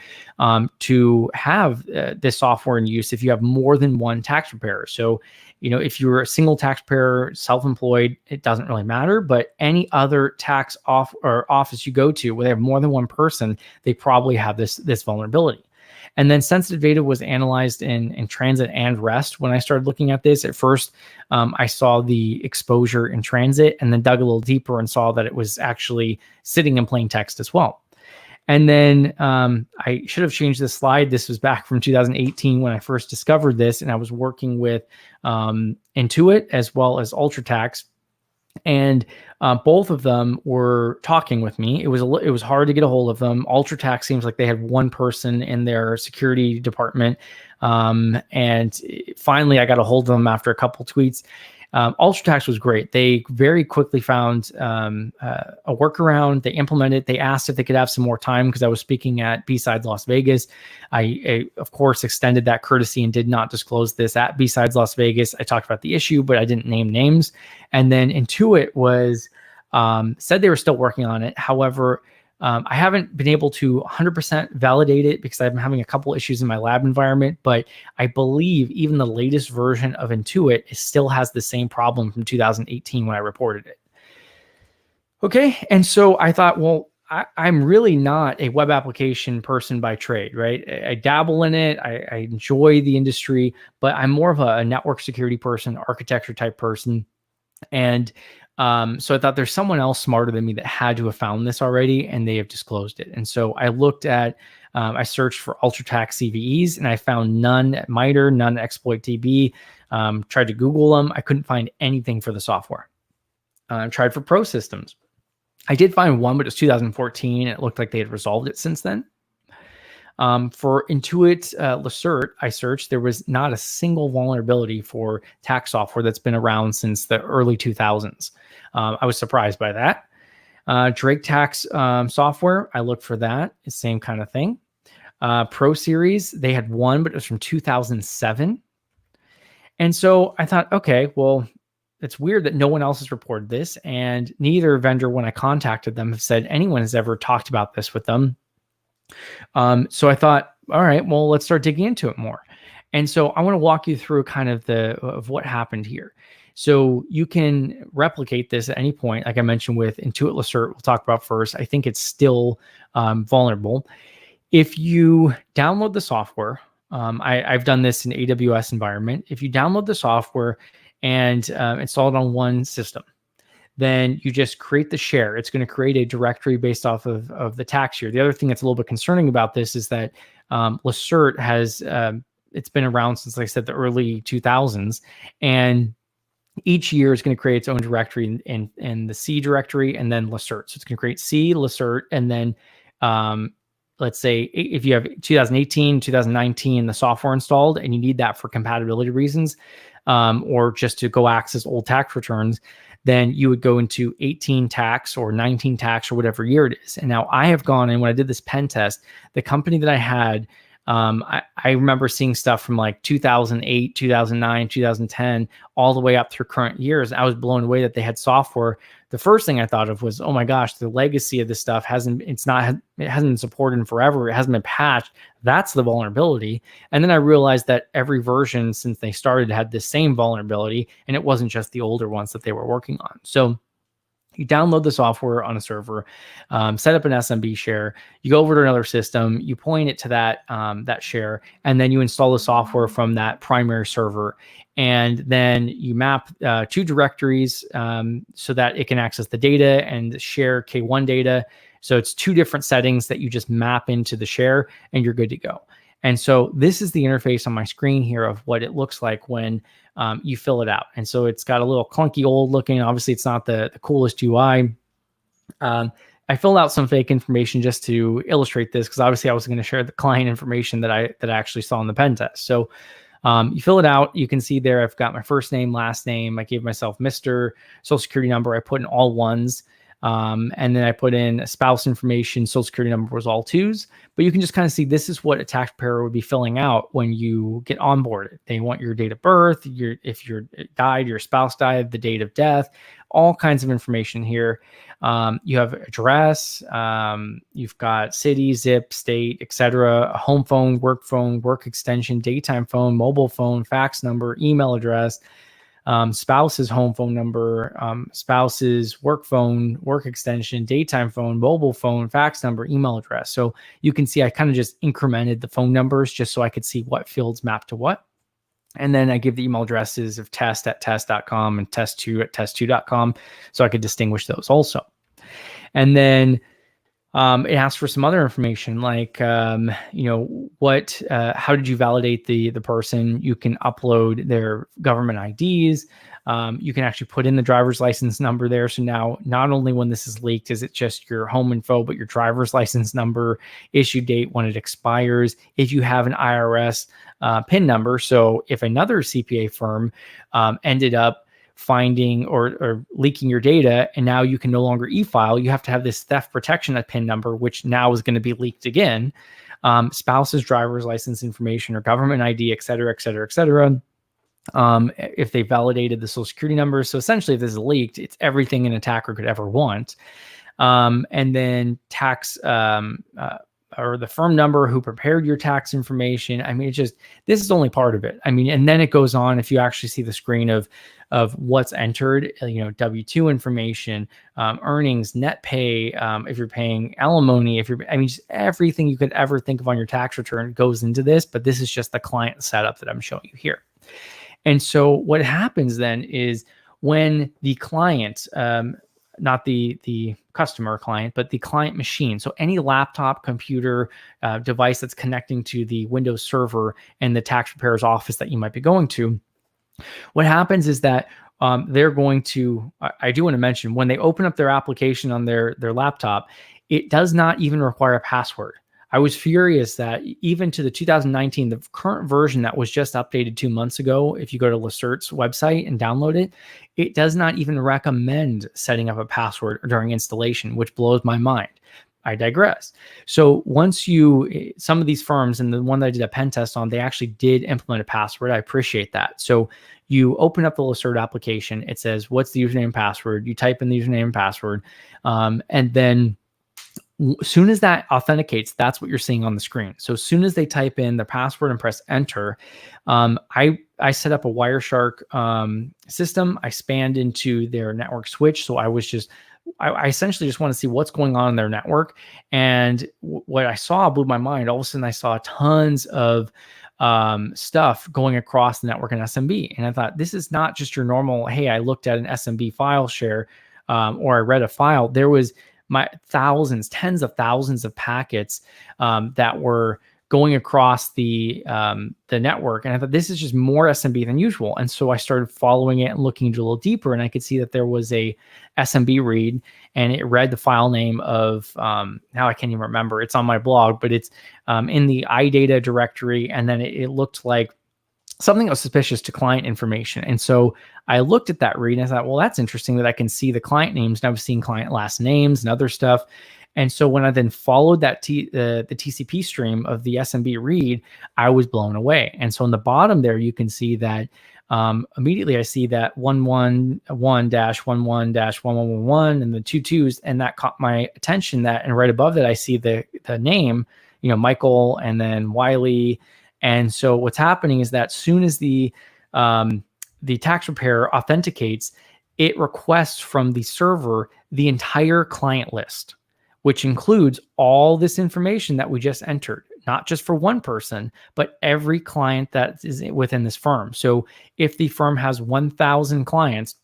to have this software in use if you have more than one tax preparer. So, if you're a single tax preparer, self-employed, it doesn't really matter, but any other tax office you go to where they have more than one person, they probably have this vulnerability. And then sensitive data was analyzed in transit and rest. When I started looking at this, at first, I saw the exposure in transit, and then dug a little deeper and saw that it was actually sitting in plain text as well. And then I should have changed this slide. This was back from 2018 when I first discovered this, and I was working with Intuit as well as UltraTax. And both of them were talking with me. It was hard to get a hold of them. UltraTax seems like they had one person in their security department. And finally, I got a hold of them after a couple tweets. UltraTax was great. They very quickly found a workaround. They implemented it. They asked if they could have some more time because I was speaking at B-Sides Las Vegas. I, of course, extended that courtesy and did not disclose this at B-Sides Las Vegas. I talked about the issue, but I didn't name names. And then Intuit was said they were still working on it. However, I haven't been able to 100% validate it because I've been having a couple issues in my lab environment, but I believe even the latest version of Intuit still has the same problem from 2018 when I reported it. Okay, and so I thought, well, I'm really not a web application person by trade, right? I dabble in it. I enjoy the industry, but I'm more of a network security person, architecture type person. And so I thought there's someone else smarter than me that had to have found this already, and they have disclosed it. And so I looked at, I searched for UltraTax CVEs, and I found none at MITRE, none at ExploitDB. Tried to Google them. I couldn't find anything for the software. Tried for Pro Systems. I did find one, but it was 2014. And it looked like they had resolved it since then. For Intuit Lacert, I searched, there was not a single vulnerability for tax software that's been around since the early 2000s. I was surprised by that. Drake Tax software, I looked for that, same kind of thing. Pro Series, they had one, but it was from 2007. And so I thought, okay, well, it's weird that no one else has reported this, and neither vendor, when I contacted them, have said anyone has ever talked about this with them. So I thought, all right, well, let's start digging into it more. And so I want to walk you through kind of what happened here. So you can replicate this at any point. Like I mentioned with Intuit Lacert, we'll talk about first. I think it's still vulnerable. If you download the software, I've done this in AWS environment. If you download the software and install it on one system, then you just create the share. It's going to create a directory based off of the tax year. The other thing that's a little bit concerning about this is that Lacert has, it's been around since, like I said, the early 2000s. And each year is going to create its own directory in the C directory and then Lacert. So it's going to create C, Lacert, and then let's say if you have 2018, 2019, the software installed, and you need that for compatibility reasons, or just to go access old tax returns, then you would go into 18 tax or 19 tax or whatever year it is. And now I have gone in, when I did this pen test, the company that I had, I remember seeing stuff from like 2008, 2009, 2010, all the way up through current years. I was blown away that they had software. The first thing I thought of was, oh my gosh, the legacy of this stuff it hasn't been supported in forever. It hasn't been patched. That's the vulnerability. And then I realized that every version since they started had the same vulnerability, and it wasn't just the older ones that they were working on. So you download the software on a server, set up an SMB share. You go over to another system, you point it to that share, and then you install the software from that primary server. And then you map two directories so that it can access the data and share K1 data. So it's two different settings that you just map into the share, and you're good to go. And so this is the interface on my screen here of what it looks like when you fill it out. And so it's got a little clunky old looking. Obviously, it's not the coolest UI. I filled out some fake information just to illustrate this, because obviously I was going to share the client information that I actually saw in the pen test. So you fill it out. You can see there I've got my first name, last name. I gave myself Mr. Social Security number. I put in all ones. And then I put in a spouse information. Social Security number was all twos. But you can just kind of see this is what a tax preparer would be filling out when you get onboarded. They want your date of birth, if you're died, your spouse died, the date of death, all kinds of information here. You have address, you've got city, zip, state, etc., a home phone, work extension, daytime phone, mobile phone, fax number, email address, spouse's home phone number, spouse's work phone, work extension, daytime phone, mobile phone, fax number, email address. So you can see I kind of just incremented the phone numbers just so I could see what fields map to what. And then I give the email addresses of test@test.com and test2@test2.com so I could distinguish those also. And then it asks for some other information like, how did you validate the person? You can upload their government IDs. You can actually put in the driver's license number there. So now not only when this is leaked is it just your home info, but your driver's license number, issue date, when it expires, if you have an IRS PIN number. So if another CPA firm ended up finding or leaking your data, and now you can no longer e-file, you have to have this theft protection at PIN number, which now is going to be leaked again. Spouse's driver's license information or government ID, et cetera, et cetera, et cetera. If they validated the social security number. So essentially, if this is leaked, it's everything an attacker could ever want. And then tax or the firm number who prepared your tax information. I mean, this is only part of it. I mean, and then it goes on. If you actually see the screen of what's entered, W-2 information, earnings, net pay, if you're paying alimony, just everything you could ever think of on your tax return goes into this, but this is just the client setup that I'm showing you here. And so what happens then is when the client, not the customer client, but the client machine. So any laptop, computer, device that's connecting to the Windows server and the tax preparer's office that you might be going to, what happens is that they're going to, I do want to mention, when they open up their application on their laptop, it does not even require a password. I was furious that even to the 2019, the current version that was just updated 2 months ago, if you go to Lacert's website and download it, it does not even recommend setting up a password during installation, which blows my mind. I digress. So once some of these firms, and the one that I did a pen test on, they actually did implement a password. I appreciate that. So you open up the Lacert application. It says, what's the username and password? You type in the username and password. And then as soon as that authenticates, that's what you're seeing on the screen. So as soon as they type in the password and press enter, I set up a Wireshark system. I spanned into their network switch. So I essentially just want to see what's going on in their network. And what I saw blew my mind. All of a sudden I saw tons of stuff going across the network in SMB. And I thought, this is not just your normal, hey, I looked at an SMB file share or I read a file. There was tens of thousands of packets that were going across the network. And I thought, this is just more SMB than usual. And so I started following it and looking into a little deeper, and I could see that there was a SMB read, and it read the file name of, now I can't even remember, it's on my blog, but it's in the iData directory. And then it looked like something that was suspicious to client information. And so I looked at that read and I thought, well, that's interesting that I can see the client names, and I was seeing client last names and other stuff. And so when I then followed that the TCP stream of the SMB read, I was blown away. And so on the bottom there, you can see that immediately I see that 111-11-1111 and the 22s, and that caught my attention. And right above that, I see the name, Michael, and then Wiley. And so what's happening is that soon as the tax preparer authenticates, it requests from the server the entire client list, which includes all this information that we just entered, not just for one person, but every client that is within this firm. So if the firm has 1,000 clients,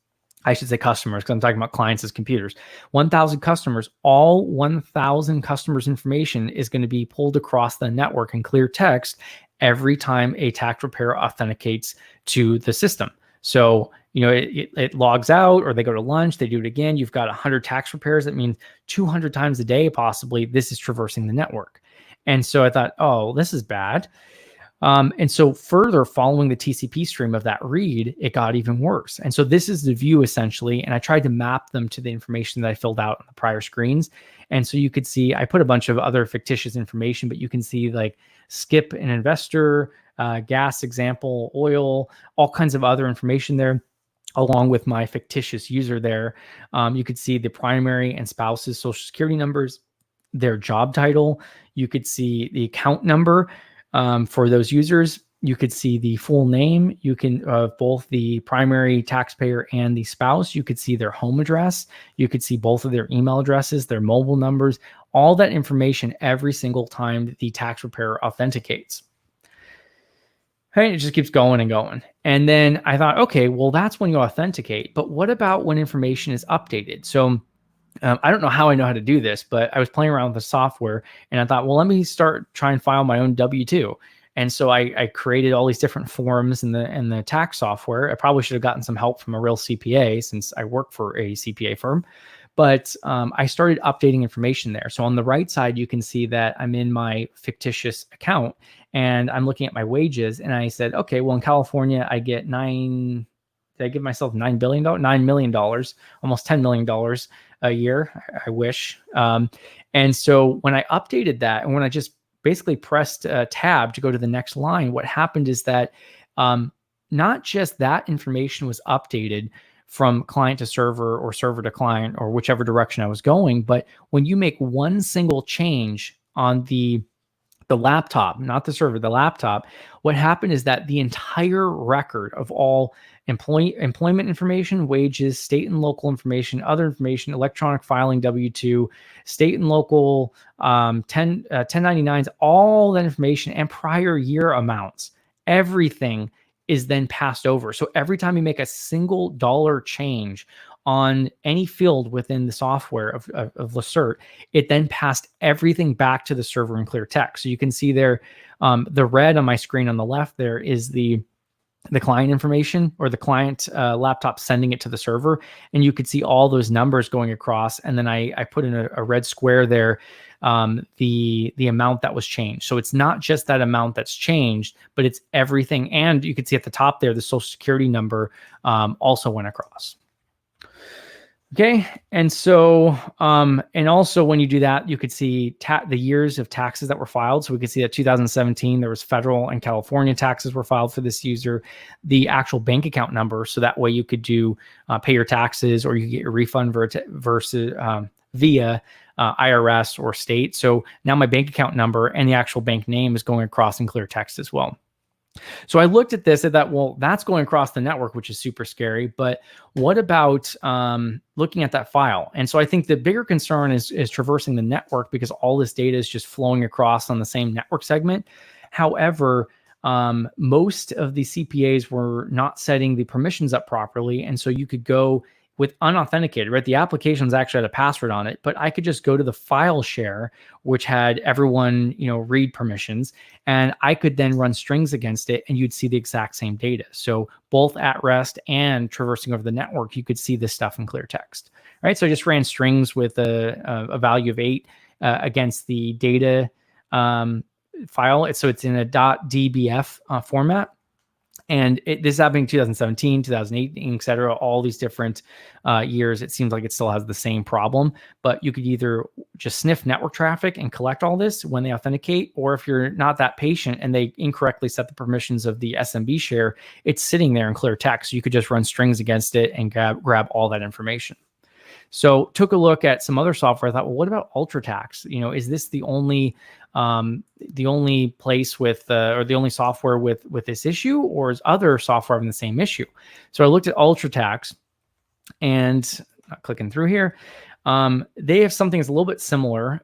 I should say customers, because I'm talking about clients as computers, 1,000 customers, all 1,000 customers' information is going to be pulled across the network in clear text every time a tax preparer authenticates to the system. So, it logs out, or they go to lunch, they do it again. You've got 100 tax preparers. That means 200 times a day, possibly, this is traversing the network. And so I thought, oh, this is bad. And so further following the TCP stream of that read, it got even worse. And so this is the view essentially. And I tried to map them to the information that I filled out on the prior screens. And so you could see, I put a bunch of other fictitious information, but you can see like skip an investor, gas example, oil, all kinds of other information there, along with my fictitious user there. You could see the primary and spouse's social security numbers, their job title. You could see the account number for those users. You could see the full name. You can both the primary taxpayer and the spouse. You could see their home address. You could see both of their email addresses, their mobile numbers, all that information every single time the tax preparer authenticates. Right? It just keeps going and going. And then I thought, okay, well, that's when you authenticate. But what about when information is updated? So I don't know how I know how to do this, but I was playing around with the software and I thought, well, let me try and file my own W-2. And so I created all these different forms in the tax software. I probably should have gotten some help from a real CPA since I work for a CPA firm. But I started updating information there. So on the right side, you can see that I'm in my fictitious account and I'm looking at my wages. And I said, okay, well, in California, I get did I give myself $9 million, almost $10 million a year. I wish. And so when I updated that, and when I just basically pressed tab to go to the next line, what happened is that not just that information was updated from client to server or server to client or whichever direction I was going, but when you make one single change on the laptop, not the server, the laptop, what happened is that the entire record of all employment information, wages, state and local information, other information, electronic filing, W-2, state and local 1099s, all that information and prior year amounts, everything is then passed over. So every time you make a single dollar change on any field within the software of Lacert, it then passed everything back to the server in clear text. So you can see there, the red on my screen on the left there is the client information, or the client laptop sending it to the server. And you could see all those numbers going across. And then I put in a red square there the amount that was changed. So it's not just that amount that's changed, but it's everything. And you can see at the top there, the Social Security number also went across. Okay, and so, and also when you do that, you could see the years of taxes that were filed. So we could see that 2017, there was federal and California taxes were filed for this user, the actual bank account number. So that way you could do pay your taxes, or you could get your refund via IRS or state. So now my bank account number and the actual bank name is going across in clear text as well. So I looked at this and thought, well, that's going across the network, which is super scary. But what about looking at that file? And so I think the bigger concern is traversing the network, because all this data is just flowing across on the same network segment. However, most of the CPAs were not setting the permissions up properly. And so you could go with unauthenticated, right? The applications actually had a password on it, but I could just go to the file share, which had everyone, read permissions, and I could then run strings against it, and you'd see the exact same data. So both at rest and traversing over the network, you could see this stuff in clear text, right? So I just ran strings with a value of 8 against the data file. So it's in a .dbf format. And this is happening in 2017, 2018, et cetera, all these different years. It seems like it still has the same problem, but you could either just sniff network traffic and collect all this when they authenticate, or if you're not that patient and they incorrectly set the permissions of the SMB share, it's sitting there in clear text. So you could just run strings against it and grab all that information. So took a look at some other software. I thought, well, what about UltraTax? Is this the only place with or the only software with this issue, or is other software having the same issue? So I looked at UltraTax, and not clicking through here. They have something that's a little bit similar.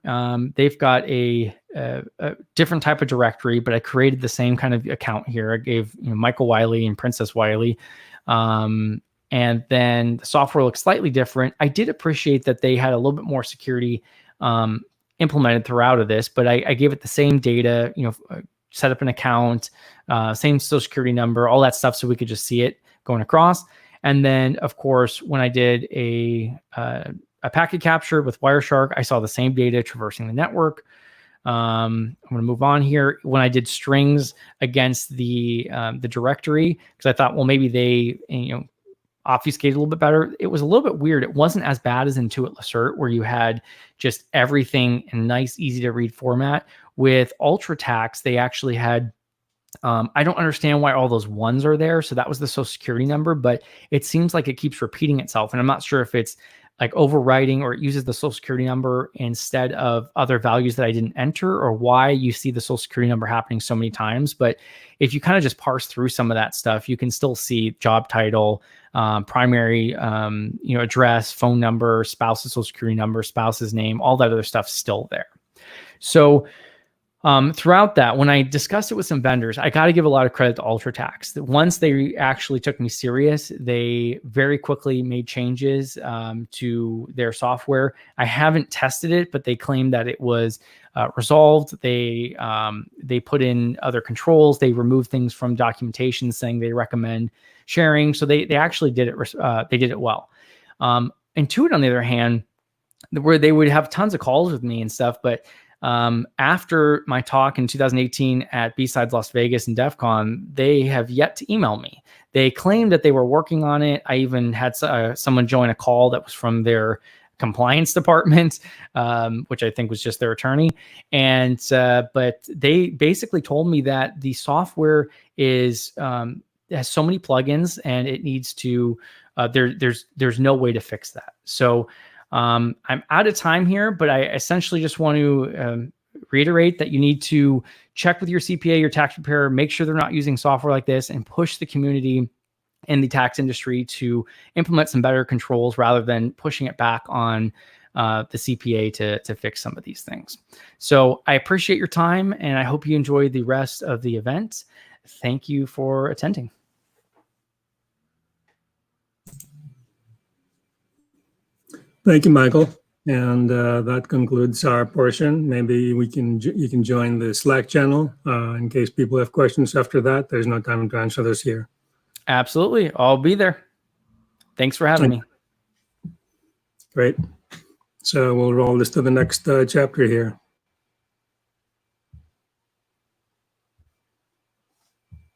They've got a different type of directory, but I created the same kind of account here. I gave Michael Wiley and Princess Wiley. And then the software looks slightly different. I did appreciate that they had a little bit more security implemented throughout of this, but I gave it the same data, set up an account, same social security number, all that stuff, so we could just see it going across. And then, of course, when I did a packet capture with Wireshark, I saw the same data traversing the network. I'm going to move on here. When I did strings against the directory, because I thought, well, maybe they obfuscated a little bit better. It was a little bit weird. It wasn't as bad as Intuit Lacert, where you had just everything in nice, easy to read format. With UltraTax, they actually had, I don't understand why all those ones are there. So that was the social security number, but it seems like it keeps repeating itself. And I'm not sure if it's like overwriting, or it uses the social security number instead of other values that I didn't enter, or why you see the social security number happening so many times. But if you kind of just parse through some of that stuff, you can still see job title, primary, address, phone number, spouse's social security number, spouse's name, all that other stuff still there. So throughout that, when I discussed it with some vendors, I got to give a lot of credit to UltraTax. Once they actually took me serious, they very quickly made changes to their software. I haven't tested it, but they claimed that it was resolved. They put in other controls. They removed things from documentation saying they recommend sharing. So they actually did it. They did it well. Intuit, on the other hand, where they would have tons of calls with me and stuff, but after my talk in 2018 at B-Sides Las Vegas and DEF CON, they have yet to email me. They claimed that they were working on it. I even had someone join a call that was from their compliance department, which I think was just their attorney. And but they basically told me that the software is has so many plugins, and it needs to there's no way to fix that. So I'm out of time here, but I essentially just want to reiterate that you need to check with your CPA, your tax preparer, make sure they're not using software like this, and push the community in the tax industry to implement some better controls rather than pushing it back on the CPA to fix some of these things. So I appreciate your time, and I hope you enjoy the rest of the event. Thank you for attending. Thank you, Michael. And that concludes our portion. Maybe you can join the Slack channel in case people have questions after that. There's no time to answer those here. Absolutely. I'll be there. Thanks for having me. Great. So we'll roll this to the next chapter here.